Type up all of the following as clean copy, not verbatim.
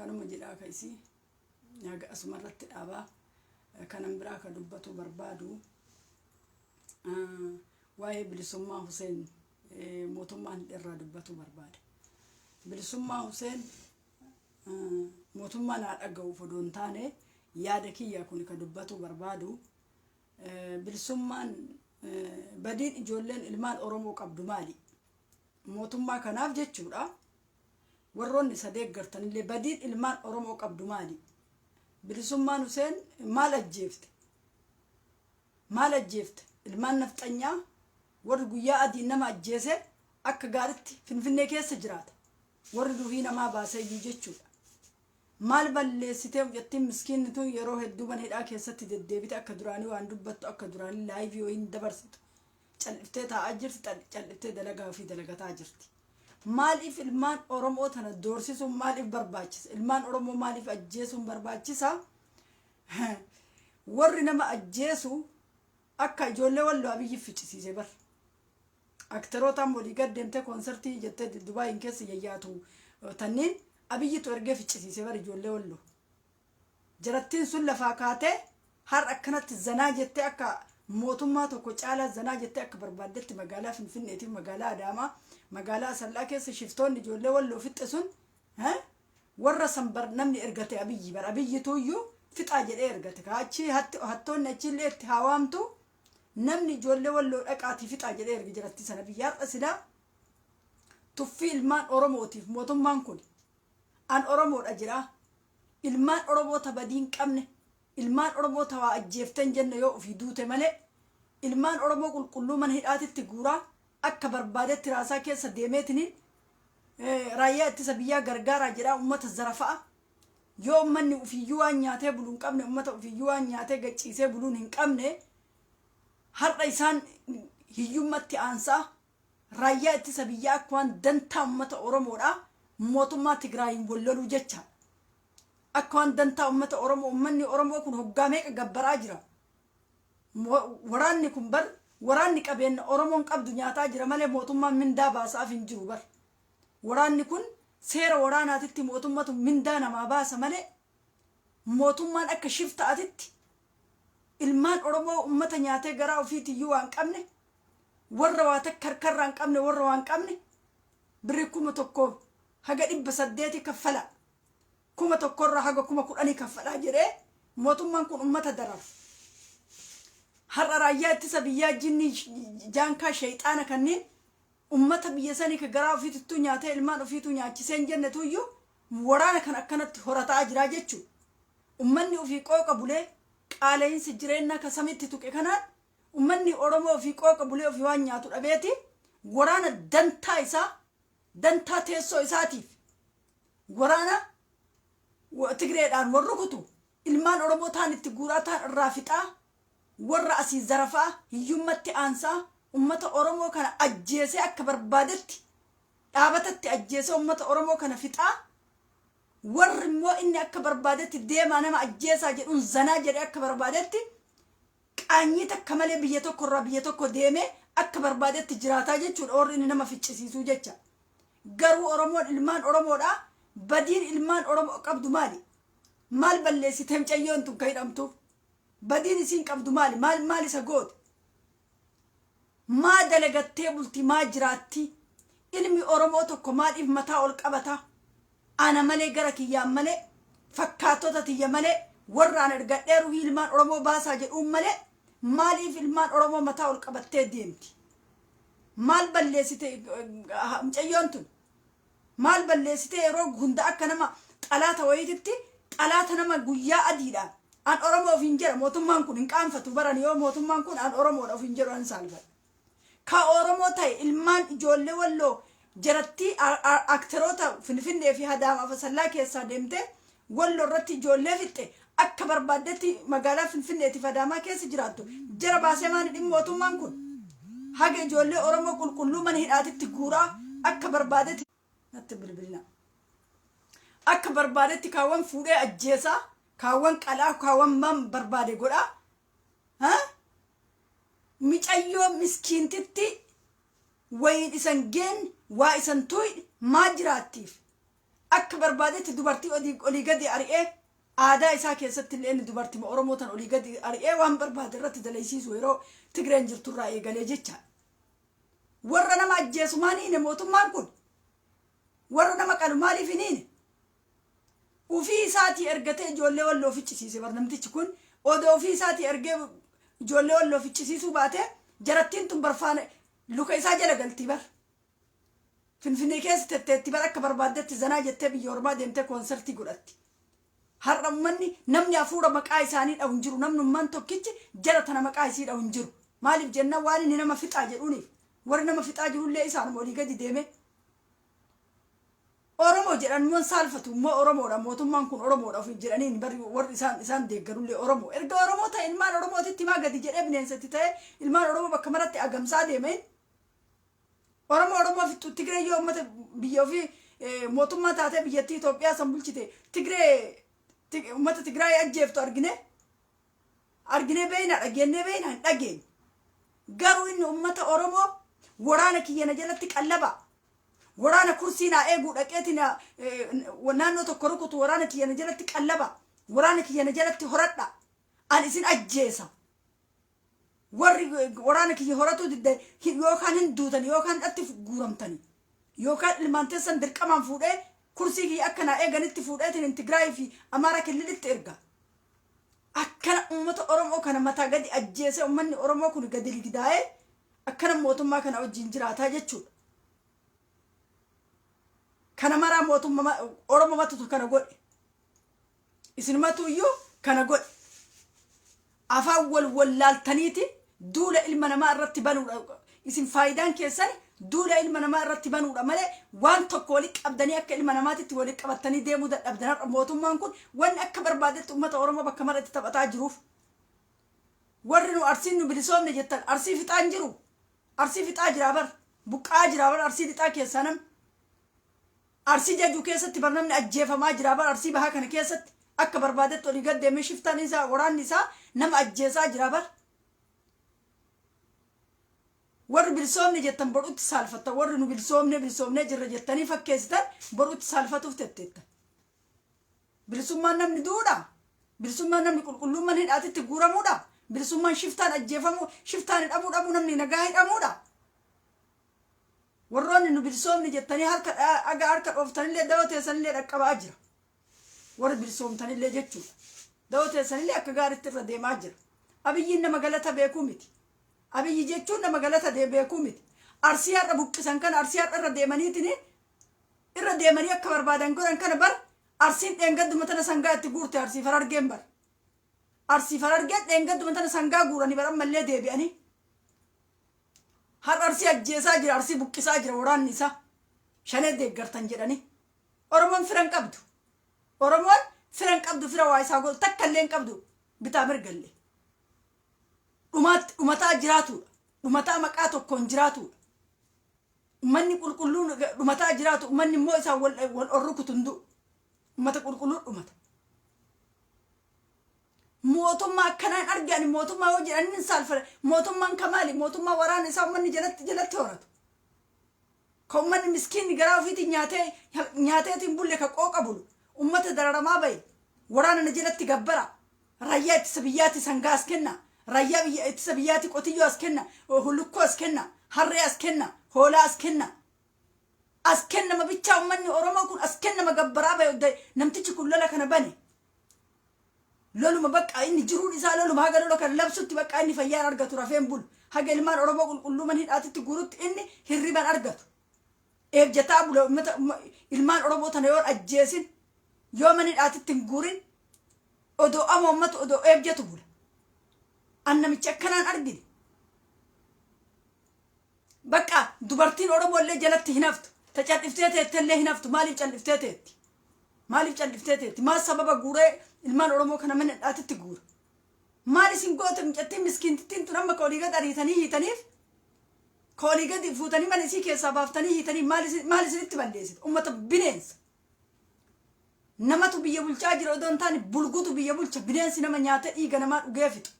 kanuma jedhaa kaisi nyaga asumarratti dhaabaa kanan biraa ka dubbatu barbaadu waa'ee bilisummaa Huseen mootummaan irraa dubbatu barbaada. Bilisummaa Huseen mootummaan haa dhaga'u fodoon taane yaada kiyya kun ka dubbatu barbaadu. Bilisummaan badiin ijoolleen ilmaan Oromoo qabdu maali? Mootummaa kanaaf jechuudha. Warroonni sadee gartanillee badiin ilmaan Oromoo qabdu maali? Bilisummaan Huseen maal ajjeefte? Maal ajjeefte? Ilmaan nafxanyaa warri guyyaa adii nama ajjeese akka gaaritti Finfinnee keessa jiraata. Warri durii namaa baasee iyyuu jechuudha. Maal balleessitee jettiin miskiinni tun yeroo hedduu mana hidhaa keessatti deddeebite akka duraanii waan dubbattu akka duraanii laayivii wayin dabarsitu. Calliftee taa'aa jirti, calliftee dalagaa ofii dalagataa jirti. Maaliif ilmaan Oromoo tana doorsisuun maaliif barbaachisa? Ilmaan Oromoo maaliif ajjeesuun barbaachisa? Warri nama ajjeesu akka ijoollee Walloo Abiyyi ficcisiise bar. Aktarootaan walii gad deemtee konsertii jettee Dubaayin keessa yayyaatu tanniin Abiyyitu ergee ficcisiise bar ijoollee Walloo. Jarattiin sun lafaa kaatee har akkanatti zanaa jettee akka mootummaa tokko caalaa zanaa jettee akka barbaaddetti magaalaa Finfinneetiif magaalaa Adaamaa magaalaa Asallaa keessa shiftoonni ijoollee Walloo fixxe sun warra sanbar namni ergate Abiyyi bar Abiyyitu iyyuu fixaa jedhee ergate kaachi hattoonni achillee itti hawaamtu namni ijoollee Walloo dhaqaatii fixaa jedhee erge jiratti sana biyyaadha silaa tuffii ilmaan Oromootiif mootummaan kun an Oromoodha jira ilmaan Oromoo tabadiin qabne ilmaan Oromoo tawaa ajjeeftan jenne yoo ofii duute malee ilmaan Oromoo qulqulluu mana hidhaatitti guuraa akka barbaadetti raasaa keessa deemeetiniin raayyaa ittisa biyyaa gargaaraa jedhaa ummata zarafa'a yoo ummanni ofiiyyuu waan nyaatee buluun qabne ummata ofiiyyuu waan nyaatee gacciisee buluun hin qabne har'a isaan hiyyummatti aansaa raayyaa ittisa biyyaa akka waan dantaa ummata Oromoodha mootummaa Tigraayin bolloluu jecha akka waan dantaa ummata Oromoo ummanni Oromoo kun hoggaa meeqa gabbaraa jira. Waraanni kun bar waraanni qabeenya Oromoon qabdu nyaataa jira malee mootummaan mindaa baasaaf hin jiru bar. Waraanni kun seera waraanaatitti mootummatu mindaa namaa baasa malee mootummaan akka shiftaatitti ilmaan Oromoo ummata nyaatee garaa ofiitiyyuu waan qabne warra waa takkarkarraa hin qabne warra waan qabne birri 1,000 haga 800 kaffala 1,000 haga 10,000 kaffalaa jedhee mootummaan kun ummata dararu. Har'a raayyaa ittisa biyyaa jinni jaankaa shayxaana kanneen ummata biyya sanii ka garaa ofiitittuu nyaatee ilmaan ofiituu nyaachisee hin jennetu iyyuu waraana kan akkanatti horataa jiraa jechuudha. Ummanni ofii qooqa bulee qaala'insi jireenya ka samitti tuqe kanaan ummanni Oromoo ofii qooqa bulee ofii waan nyaatu dhabeeti waraana dantaa isaa dantaa teessoo isaatiif waraana Tigreedhaan warra kutu ilmaan Oromoo taan itti guuraa taan irraa fixaa warra asii zarafaa hiyyummatti aansaa ummata Oromoo kana ajjeesee akka barbaadetti dhaabatatti ajjeesee ummata Oromoo kana fixaa warri immoo inni akka barbaadetti deemaa nama ajjeesaa jedhuun zanaa jedhee akka barbaadetti qaanyii takka malee biyya tokko irraa biyya tokko deemee akka barbaadetti jiraataa jechuudha warri inni nama ficcisiisuu jecha. Garuu Oromoon ilmaan Oromoodha badiin ilmaan Oromoo qabdu maali? Maal balleessitee mucayyoon tun ka hidhamtu? Badiin isiin qabdu maali? Maal isa goote? Maa dalagattee bulti maa jiraatti? Ilmi Oromoo tokko maaliif mataa ol qabata? Ana malee gara kiyyaan malee fakkaatota tiyya malee warraan ergadheeru ilmaan Oromoo baasaa jedhuun malee maaliif ilmaan Oromoo mataa ol qabattee deemti? Maal balleessite mucayyoon tun? Maal balleessite yeroo hunda akka nama xalaata wayititti xalaata nama guyyaa adiidhaan an Oromoo ofiin jedha mootummaan kun hin qaanfatu baran yoo mootummaan kun an Oromoodha ofiin jedhu an saalfadha. Ka Oromoo ta'e ilmaan ijoollee Walloo jaratti aktaroota Finfinnee fi Adaamaa Asallaa keessaa deemte Walloo irratti ijoollee fixxe akka barbaadetti magaalaa Finfinneetiif Adaamaa keessa jiraattu jara baasee maali mootummaan kun haga ijoollee Oromoo qulqulluu mana hidhaatitti guuraa akka barbaadetti natti bilbilina akka barbaadetti kaawwan fuudhee ajjeesaa kaawwan qalaa kaawwan man barbaade godhaa micayyoo miskiintitti wayin isan geen waa isan tuy maa jiraattiif akka barbaadetti dubartii olii gadi ari'ee aadaa isaa keessatti illee inni dubartii Oromoo tan olii gadi ari'ee waan barbaade irratti dalaysiisu yeroo Tigreen jirturraa eegalee jecha warra nama ajjeesu maaniine mootummaan kun warra nama qalu maaliif hiniine ufii isaatii ergatee ijoollee walloo ficcisiise barnamtichi kun odoo ufii isaatii ergee ijoollee walloo ficcisiisuu baate jarattiin tun barfaana luka isaa jala galtii bar Finfinnee keessa tetteetti bar akka barbaadetti zanaa jettee biyya ormaa deemtee koonsertii godhatti har'a ummanni namni hafuura maqaa isaanii dhawu hin jiru namnummaan tokkichi jala tana maqaa isii dhawu hin jiru maaliif jenna waan inni nama fixaa jedhuuni warri nama fixaa jirullee isaanuma olii gadi deeme Oromoo jedhan immoo saalfatu immoo Oromoodha mootummaan kun Oromoodha ofii jedhaniin bari warri isaan deeggarullee Oromoo erga Oromoo ta'e ilmaan Oromootitti maa gadi jedhee bineensatti ta'e ilmaan Oromoo bakka maratti agamsaa deemeen Oromoo fixu Tigree yoo uummata biyya ofii mootummaa taatee biyyattii Itoophiyaa san bulchite Tigree uummata Tigraay ajjeeftu argine beeyna dhageenye beeyna hin dhageenye garuu inni uummata Oromoo waraana kiyyana jalatti qallaba waraana kursii naa eeguu dhaqeetina naannoo tokko rukutu waraana kiyyana jalatti qallaba waraana kiyyana jalatti horadha an isin ajjeesa warri waraana kiyya horatu didde yookaan hin duutan yookaan dhatti guuramtani yookaan ilmaan teessan dirqamaan fuudhee kursii kiyya akka naa eeganitti fuudheetiin Tigraay fi Amaara kililitti erga akkana uummata Oromoo kana mataa gadi ajjeese uummanni Oromoo kun gadi ligidaa'ee akkana mootummaa kana wajjin jiraataa jechuudha kana maraa mootummaa Oromoo matutu kana godhe isin matuuyyuu kana godhe afaan wallaaltaniiti duula ilma namaa irratti banuudha isin faayidaan keessan duula ilma namaa irratti banuudha malee waan tokko walitti qabdanii akka ilma namaatitti walitti qabatanii deemuu dadhabdan mootummaan kun waan akka barbaadetti uummata Oromoo bakka maratti taphataa jiruuf warri nu arsiin nu bilisoomne jettan arsii fixaan jiru arsii fixaa jira bar buqqaa jira bar arsii fixaa keessaa nam arsii jajuu keessatti bar namni ajjeefamaa jira bar arsii bahaa kana keessatti akka barbaadetti olii gad deemee shiftaan isaa waraanni isaa nama ajjeesaa jira bar warri bilisoomne jettan boruutti saalfatta warri nu bilisoomne jirra jettanii fakkeessitan boruutti saalfatuuf tetteetta bilisummaan namni duudha bilisummaan namni qulqullummaan hidhaatitti guuramuudha bilisummaan shiftaan ajjeefamu shiftaan hidhamuu namni nagaa hidhamuudha warroonni nu bilisoomne jettanii harka dhooftanillee dawoo teessanillee dhaqqabaa jira warri bilisoomtanillee jechuudha dawoo teessanillee akka gaariitti irra deemaa jira abiyyiin nama galata beekuu miti abiyyi jechuun nama galata beekuu miti arsii har'a buqqisan kana arsii har'a irra deemanii akka barbaadan godhan kana bar arsiin dheengadduma tana sangaa itti guurte arsii farargeen bar arsii farargeen dheengadduma tana sangaa guuranii bar ammallee deebi'anii har'a arsii ajjeesaa jira arsii buqqisaa jira waraanni isaa shanee deeggartan jedhanii Oromoon firan qabdu Oromoon firan qabdu fira waa isaa godhu takka illee hin qabdu bitaa mirgallee dhumataa jiraatudha dhumataa maqaa tokkoon jiraatudha ummanni qulqulluun dhumataa jiraatu ummanni immoo isaa wal orrukutundu ummata qulqulluun dhumata mootummaa akkanaan argan mootummaa hojii annin saalfale mootummaan kamaali mootummaa waraana isaa ummanni jalatti horatu ka ummanni miskiinni garaa ofiitiin nyaateetiin bulle ka qooqa bulu ummata dararamaa baye waraana na jalatti gabbara raayyaa ittisa biyyaatti sangaa as kenna raayyaa ittisa biyyaatti qotiyyoo as kenna hullukkoo as kenna harree as kenna hoolaa as kenna mabichaa ummanni Oromoo kun as kenna magabbaraa baye namtichi kun lola kana bane loluma bakka inni jiruun isaa loluma haga lola kana labsutti bakka inni fayyaan argatu rafeen bulu haga ilmaan Oromoo qulqulluuman hidhaatitti guurutti inni hirriban argatu eebjataa bula ilmaan Oromoo tana yoo ajjeesin yoo man hidhaatitti hin guurin odoo ama ummata odoo eebjatu bula annamichi akkanaan argine bakka dubartiin Oromoo illee jalatti hin haftu ta calliftee teette illee hin haftu maaliif calliftee teetti maal sababa guuree ilmaan Oromoo kana mana hidhaatitti guura maal isin goote mucattiin miskiintittiin tun amma koolii gad ariitanii hiitaniif koolii gad fuutanii mana isii keessaa baaftanii hiitanii maal isinitti balleessite ummata bineensa namatu biyya bulchaa jira odoo hin taane bulgutu biyya bulcha bineensi nama nyaata dhiiga namaa dhugee fixu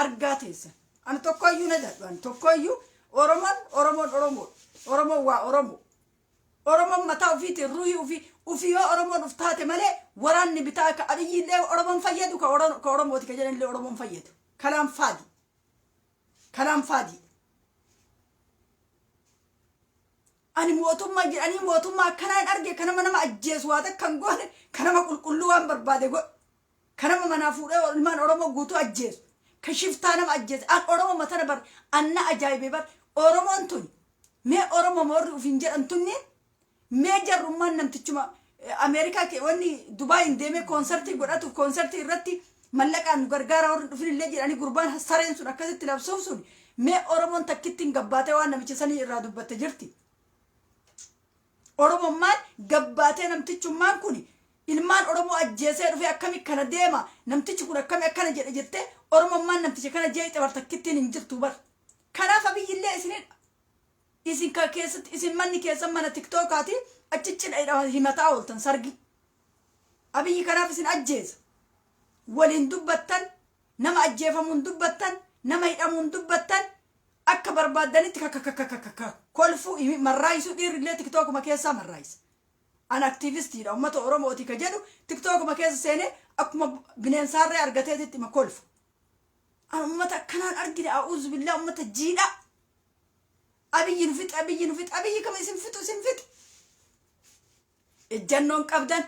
argaa teessan ani tokkoyyuu na dadhu ani tokkoyyuu Oromoon waa Oromoon mataa ofiitiin ruuhii ofii وفيو أرمون أفتات ملء وراني بتاعك أبي اللي أرمون فيدو كأرمون تكجن اللي أرمون فيدو كلام فادي كلام فادي أنا موتوم ما كنا أرجع كنا ما أجلس وهذا كان قال كنا ما كل وان بربادة قو كنا ما نافوره المان أرمون قوتو أجلس كشفت أنا ما أجلس أرمون مثلا بر أنا أجايب بر أرمون توني ما أرمون مر فينجر أنتوني ما جر رومان نمتشما أمريكا كوني دبي إندمي كونسرتي قرأتو كونسرتي رتي ملك أن غرغارا في الليل أنا قربان هسرين سون أكاد تلابسون سون ما أرمون تكتين قبته وأنا متشسني إرادو بتجرتي أرمون ما قبته نمتشما كوني ilmaan oromoo ajjeesee dhufee akkami kana deema namtichi kun akkami akkana jedhe jette oromoo maan namtichi kana jeeyte bar takkittiin hin jirtu bar kanaaf abiyyillee isin ka keessatti isin manni keessan mana tiktookaati achichidha himataa ooltan sargi abiyyi kanaaf isin ajjeesa waliin dubbattan nama ajjeefamuun dubbattan nama hidhamuun dubbattan akka barbaadanitti kolfu marraayisu dhiirrillee tiktookuma keessaa marraayisa an aktivistiidha ummata oromooti ka jedhu tiktookuma keessa seene akkuma bineensaarree argateetitti ma kolfu an ummata akkanaan argine a'uuzu billaa ummata jiidha abiyyi kama isin fitu ejjannoon qabdan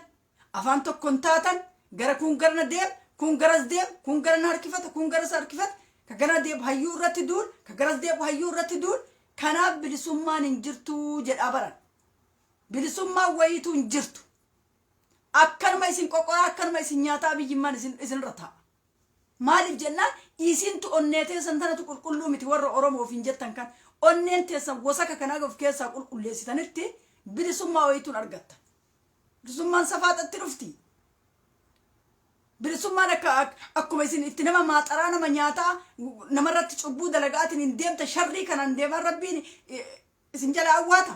afaan tokkon taatan gara kun garna deem kun garas deem kun garna harkifata kun garas harkifata ka gana deem hayyuu irratti duul ka garas deem hayyuu irratti duul kanaaf bilisummaan hin jirtu jedhaa baran bilisummaa wayitu hin jirtu akkanuma isin qoqoraa akkanuma isin nyaataa biyyimmaan isin irra taa'a maaliif jennaan isintu onnee teessan tanatu qulqulluu miti warra oromoof hin jettan kan onneen teessan wasaka kanaa of keessaa qulqulleessitanitti bilisummaa wayituun argatta bilisummaan safaaxatti dhufti bilisummaan akkuma isin itti nama maaxaraa nama nyaataa namarratti cubbuu dalagaatiin hin deemta sharrii kanaan deeman rabbiin isin jala awwaata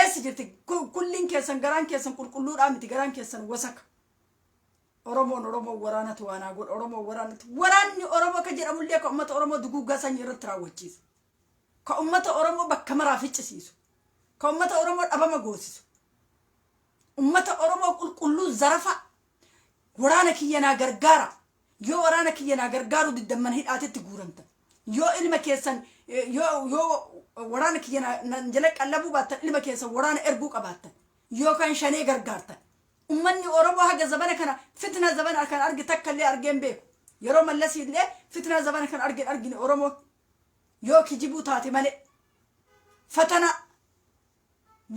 eessi jirti kulliin keessan garaan keessan qulqulluudhaa miti garaan keessan wasaka oromoo waraanatu waanaa godha waraanni oromoo ka jedhamullee ka ummata oromoo duguuggaa sanyii irratti raawwachiisa ka ummata oromoo bakka maraa ficcisiisu ka ummata oromoo dhabama goosisu ummata oromoo qulqulluu zarafa waraana kiyyanaa gargaara yoo waraana kiyyanaa gargaaru diddamman hidhaatetti guuramta yoo ilma keessan yoo waraana kiyyanaa jala qallabuu baattan ilma keessan waraana erguu qabaattan yookaan shanee gargaartan ummanni oromoo haga zabana kana fitna zabana kan argi takkallee argeen beeku yeroo mallasiillee fitna zabana kan argine oromoo yoo kijibuu taate malee fatana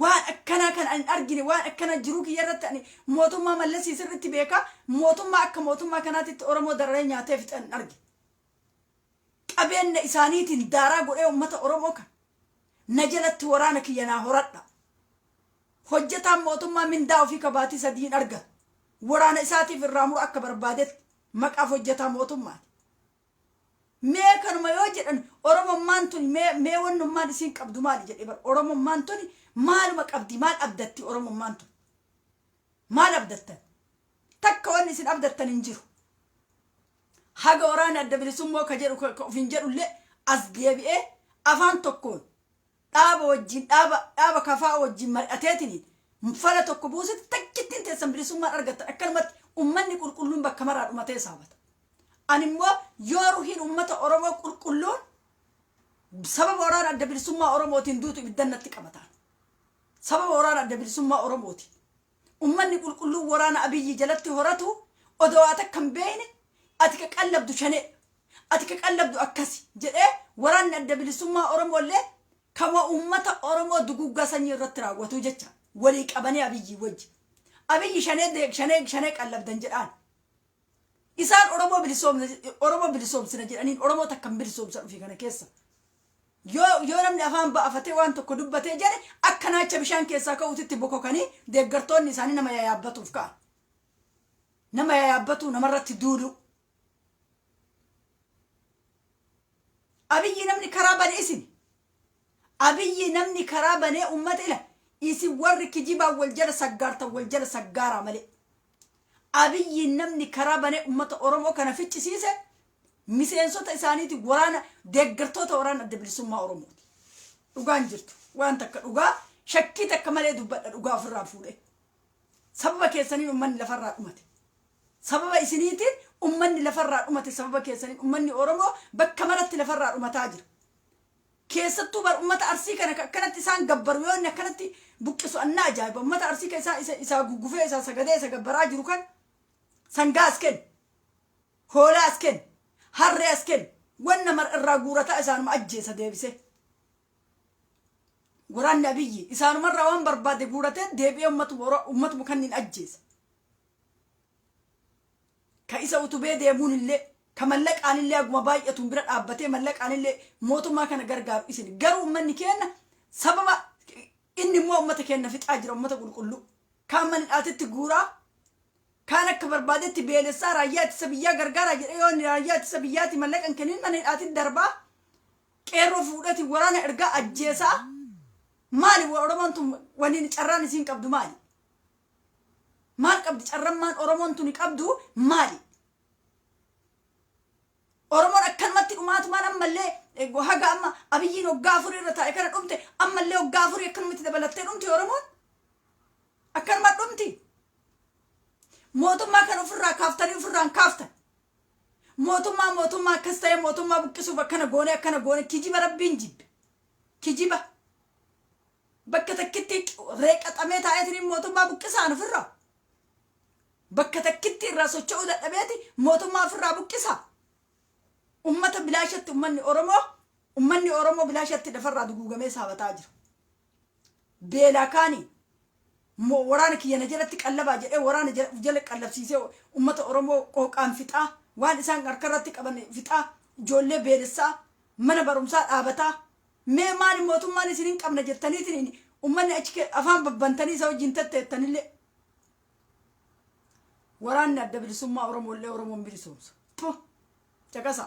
waan akkana kan an argine waan akkana jiruu kiyyarratti ani mootummaa mallasii sirritti beeka mootummaa akka mootummaa kanaatitti oromoo dararee nyaatee fixan argi qabeenya isaaniitiin daaraa godhee ummata oromoo kan najalatti waraana kiyyanaa horadha hojjetaan mootummaa mindaa ofii kabaatii sadiin arga waraana isaatiif irraa muru akka barbaadetti maqaaf hojjetaa mootummaati mee kanuma yoo jedhan oromummaan tuni mee wannummaan isin qabdu maali jedhe bar oromummaan tuni maaluma qabdi maal abdatti oromummaan tuni maal abdattan takka wanni isin abdattan hin jiru haga waraana adda bilisummaa ka jedhu ka ofin jedhullee as deebi'ee afaan tokkoon dhaaba wajjin dhaaba kafaa wajjin mari'ateetiniin fala tokko buusitti takkittiin teessan bilisummaan argattan akkanumatti ummanni qulqulluun bakka maraa dhumatee saabata animmoo yoo ruhiin ummata oromoo qulqulluun sababa waraana adda bilisummaa oromootiin duutu ibiddannatti qabataan sababa waraana adda bilisummaa oromootiin ummanni qulqulluun waraana abiyyi jalatti horatu odowaata kan beeyne ati ka qallabdu shanee ati ka qallabdu akkasi jedhee waraanni adda bilisummaa oromoollee kama ummata oromoo duguuggaa sanyii irratti raawwatu jecha walii qabanii abiyyi wajji abiyyi shanee qallabdan jedhaan isaan oromoo bilisoomsina jedhaniin oromoo takkan bilisoomsa dhufii kana keessa yoo namni afaan ba'afatee waan tokko dubbatee jedhe akka naacha bishaan keessaa ka'uutitti bokokanii deeggartoonni isaanii nama yayaabbatuuf ka'a nama yayaabbatu namarratti duulu abiyyi namni karaa bane isin abiyyi namni karaa banee ummata ila isin warri kijibaa wal jala saggaartan wal jala saggaaraa malee abiyyi namni karaa banee ummata oromoo kana ficcisiise miseensota isaaniiti waraana deeggartoota waraana adda bilisummaa oromooti dhugaan jirtu waan takka dhugaa shakkii takka malee dubbadha dhugaa ofirraa fuudhe sababa keessanii ummanni lafarraa dhumate sababa isiniitiin ummanni lafarraa dhumate sababa keessanii ummanni oromoo bakka maratti lafarraa dhumataa jira keessattuu bar ummata arsii kana akkanatti isaan gabbaru yoonni akkanatti buqqisu anna ajaa'iba ummata arsii ka isaa gugufee isaa sagadee isa gabbaraa jiru kan sangaa as kennu hoolaa as kennu harree as kennu wanna mar irraa guurataa isaanuma ajjeesa deebise waraanni abiyyi isaanumarraa waan barbaade guuratee deebi'ee ummatuma kanniin ajjeesa ka isa utubee deemuun illee ka mallaqaan illee aguma baay'atuun bira dhaabbatee mallaqaan illee mootummaa kana gargaaru isin garuu ummanni kenna sababa inni immoo ummata kenna fixaa jira ummata qulqulluu kaan manidhaatitti guuraa kaan akka barbaadetti beelessaa raayyaa ittisa biyyaa gargaaraa jedhe yoonni raayyaa ittisa biyyaati mallaqan kenniin manidhaatitti darbaa qeerroo fuudhati waraana ergaa ajjeesaa maali oromoon tun waliin carraan isiin qabdu maali maal qabdi carrammaan oromoon tun qabdu maali oromoon akkanumatti dhumaatumaan ammallee haga amma abiyyiin waggaa afurii irra taa'e kana dhumte ammallee waggaa afurii akkanumatti dabalattee dhumti oromoon akkanuma dhumti mootummaa kan ofirraa kaaftanii ofirraan kaaftan mootummaa akkas ta'e mootummaa buqqisuuf akkana goone kijiba rabbiin jibbe kijiba bakka takkitti reeqaxamee taa'eetiin mootummaa buqqisaan ofirraa bakka takkitti irraa socho'uu dadhabeeti mootummaa ofirraa buqqisaa ummata bilaashatti ummanni oromoo bilaashatti lafarraa duguugamee saabataa jira beelaa kaanii waraana kiyyana jalatti qallabaa jedhee waraana jala qallabsiisee ummata oromoo qooqaan fixaa waan isaan harkarratti qaban fixaa ijoollee beelessaa mana barumsaa dhaabataa mee maali mootummaan isiniin qabna jettaniitiin ummanni achi afaan babbantanii isa wajjin tatteettanillee waraanni adda bilisummaa oromoollee oromoon bilisoomsa caqasa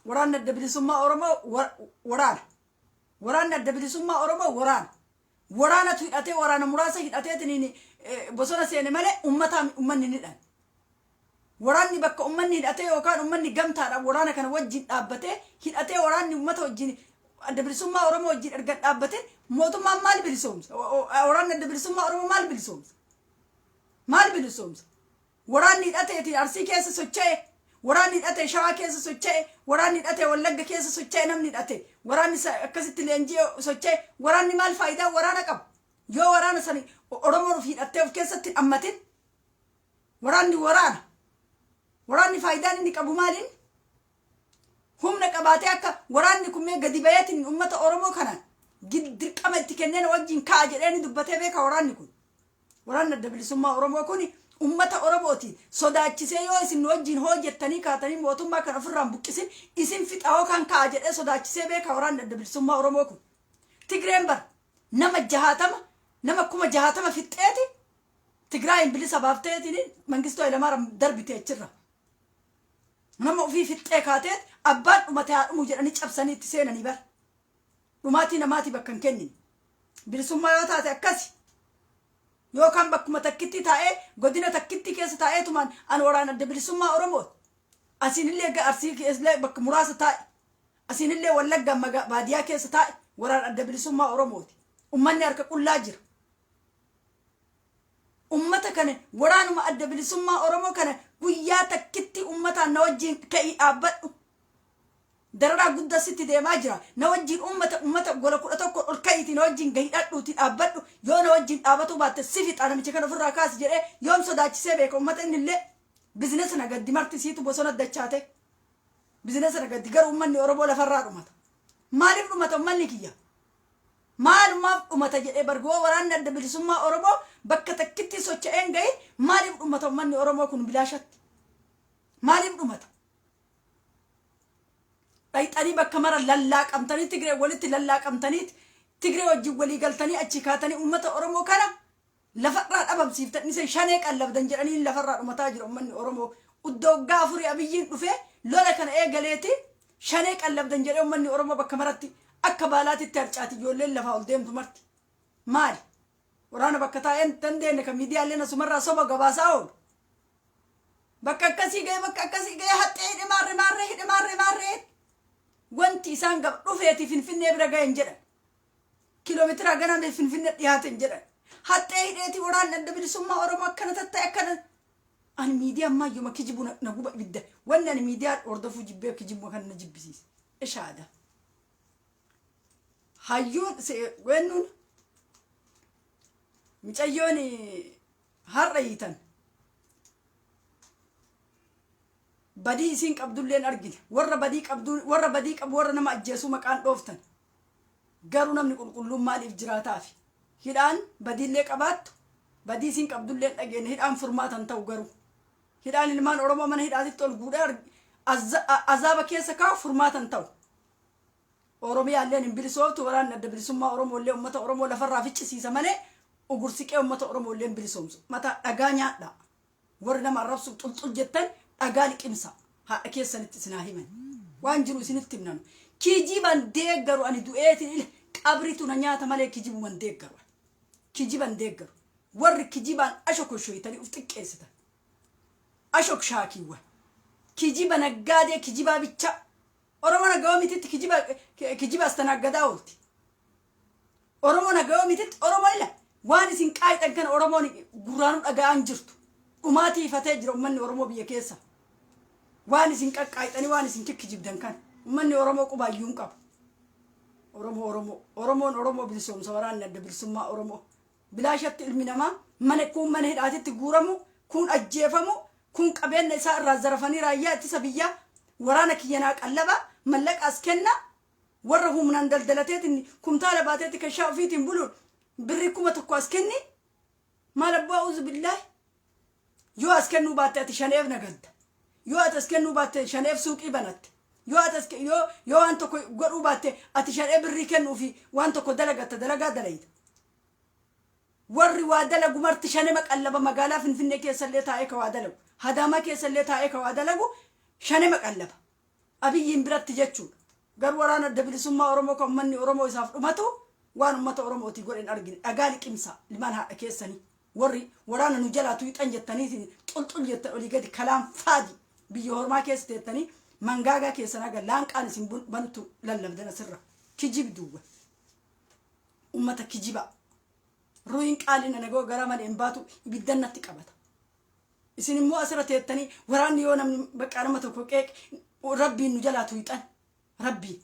waraanni adda bilisummaa oromoo waraanni adda bilisummaa oromoo waraanatu hidhatee waraana muraasa hidhateetiin bosona seene malee ummanni ni dhan waraanni bakka ummanni hidhatee yookaan ummanni gamtaadhaan waraana kana wajjin dhaabbatee hidhatee waraanni ummata wajjin adda bilisummaa oromoo wajjin erga dhaabbatee mootummaan maal bilisoomsa waraanni adda bilisummaa oromoo maal bilisoomsa waraanni hidhateetiin arsii keessa socho'e waraanni hidhatee shawaa keessa socho'e waraanni hidhatee wallagga keessa socho'e namni hidhatee waraanni akkasitti leenjii socho'e waraanni maal faayidaa waraana qabu yoo waraana sani oromoon of hidhattee of keessatti dhammatin waraanni faayidaan inni qabu maaliin humna qabaatee akka waraanni kummee gadi bayeetiin ummata oromoo kana dirqama itti kenneen wajjin ka'a jedheeni dubbatee beeka waraanni kun waraanni adda bilisummaa oromoo kun ummata oromooti sodaachisee yoo isin wajjin hojjettanii kaatanii mootummaa kan ofirraan buqqisin isin fixaoo kan ka'a jedhee sodaachisee beeka waraanni adda bilisummaa oromoo kun tigreen bar nama 60 fixxeeti tigraayin bilisa baafteetiin mangistuu Hayilamaariyaam darbite achirra nama ofii fixxee kaateet abbaan dhumate haa dhumu jedhanii cabsanii itti seenanii bar dhumaatii namaatii bakka hin kennin bilisummaa yoo taate akkasi yookaan bakkuma takkitti taa'ee godina takkitti keessa taa'eetumaan an waraana adda bilisummaa oromoo asinillee arsii keessallee bakka muraasa taa'e asinillee wallagga baadiyaa keessa taa'e waraana adda bilisummaa oromooti ummanni harka qullaa jira ummata kana waraanuma adda bilisummaa oromoo kana guyyaa takkitti ummataan na wajjin ka'ii dhaabbadhu dararaa guddaa sitti deemaa jira na wajjin ummata gola 11 ol ka'iitii na wajjin gahidhadhuuti dhaabbadhu yoo na wajjin dhaabatu baatte si fixa namicha kana ofirraa kaasi jedhee yoom sodaachisee beeka ummata innillee bizinesa nagaddi martisiitu bosona dachaate bizinesa nagaddi garuu ummanni oromoo lafarraa dhumata maaliif dhumata ummanni kiyya maalumaaf dhumata jedhee bargoo waraanni adda bilisummaa oromoo bakka takkitti socho'een gahi maaliif dhumata ummanni oromoo kun bilaashatti maaliif dhumata dhayxanii bakka mara lallaaqamtanii tigree walitti lallaaqamtanii tigree wajjin walii galtanii achi kaatanii ummata oromoo kana lafarraa dhabamsiiftan iseen shanee qallabdan jedhanii lafarraa dhumataa jira ummanni oromoo uddoo waggaa afurii abiyyiin dhufee lola kana eegaleeti shanee qallabdan jedhee ummanni oromoo bakka maratti akka baalaatitti harcaati ijoolleen lafaa ol deemtu marti maali waraana bakka taa'een dandeenye kan miidiyaaleen asumarraa soba gabaasaa oolu bakka akkasii ga'e haxxee hidhimaarree wanti isaan gab dhufeeti finfinnee bira ga'en jedhan kiiloomeetira ganame finfinnee dhiyaaten jedhan hatta hidheeti waraan adda bilisummaa oromoo akkana tatta'e akkana ani miidiyaa ammayyuma kijibu na guba ibidda wanni ani miidiyaa hordofuu jibbee kijibu kan na jibbisiise ishaada hayyuun wennuun micayyoon har'a yitan badii isin qabdulleen argine warra badii qabu warra nama ajjeesuu maqaan dhooftan garuu namni qulqulluun maaliif jiraataafi hidhaan badiillee qabaattu badii isin qabdulleen dhageenne hidhaan furmaatan ta'u garuu hidhaan ilmaan oromoo mana hidhaatitti ol guudhee azaaba keessa kaa'u furmaatan ta'u oromiyaalleen hin bilisoomtu waraanni adda bilisummaa oromoollee ummata oromoo lafarraa ficcisiisa malee ugursiqee ummata oromoollee hin bilisoomsu mata dhagaa nyaadha warri nama arrabsu xulxul jettan dhagaa liqimsa haadha keessanitti isinaa himan waan jiru isinitti himnanu kijiban deeggaru ani du'eetiin qabritu na nyaata malee kijibuman deeggaru kijiban deeggaru warri kijibaan ashok shoytani uf xiqqeessitan ashok shaakiiwwan kijiba naggaadee kijibaa bicha oromoo nagawa mititti kijiba astanaaggadaa oolti oromoo nagawa mititti oromoo ila waan isin qaayxan kana oromoon guraanu dhaga'an jirtu dhumaatii ifatee jira ummanni oromoo biyya keessa waan isin qaqqaayxanii waan isin kikkijibdan kana ummanni oromoo qubaayyuun qabu oromoon bilisoomsa waraanni adda bilisummaa oromoo bilaashatti ilmi namaa mana hidhaatitti guuramu kun ajjeefamu kun qabeenya isaa irraa zarafanii raayyaa ittisa biyyaa waraana kiyyanaa qallaba mallaqaas kenna warra humnaan daldalateetiin kumtaala baateetti kashaa ofiitiin buluun birri 1,000 as kenni maal abbaa uzu billaahi yoo as kennuu baatte ati shaneef nagadda yoo ati as kennuu baatte shaneef suuqii banatte yoo waan tokko godhuu baatte ati shanee birrii kennuufi waan tokko dalagatta dalagaa dalayta warri waa dalagu marti shane maqallaba magaalaa finfinnee keessallee taa'ee ka waa dalagu hadaama keessallee taa'ee ka waa dalagu shane maqallaba abiyyiin biratti jechuudha garuu waraana adda bilisummaa oromoo kan ummanni oromoo isaaf dhumatu waan ummata oromootii godhen argine dhagaa liqimsa limaan haadha keessanii warri waraana nu jalaatu hixan jettaniitiin xulxul jettan olii gadi kalaan faadi biyya hormaa keessa teettanii mangaagaa keessan aga laanqaan isin banutu lallabdan asirra kijibduuwwa ummata kijiba ruuyin qaalina nagoo gara malee hin baatu ibiddan natti qabata isin immoo asirra teettanii waraanni yoo namni bakka nama tokko qeeq rabbiin nu jalaatu hixan rabbii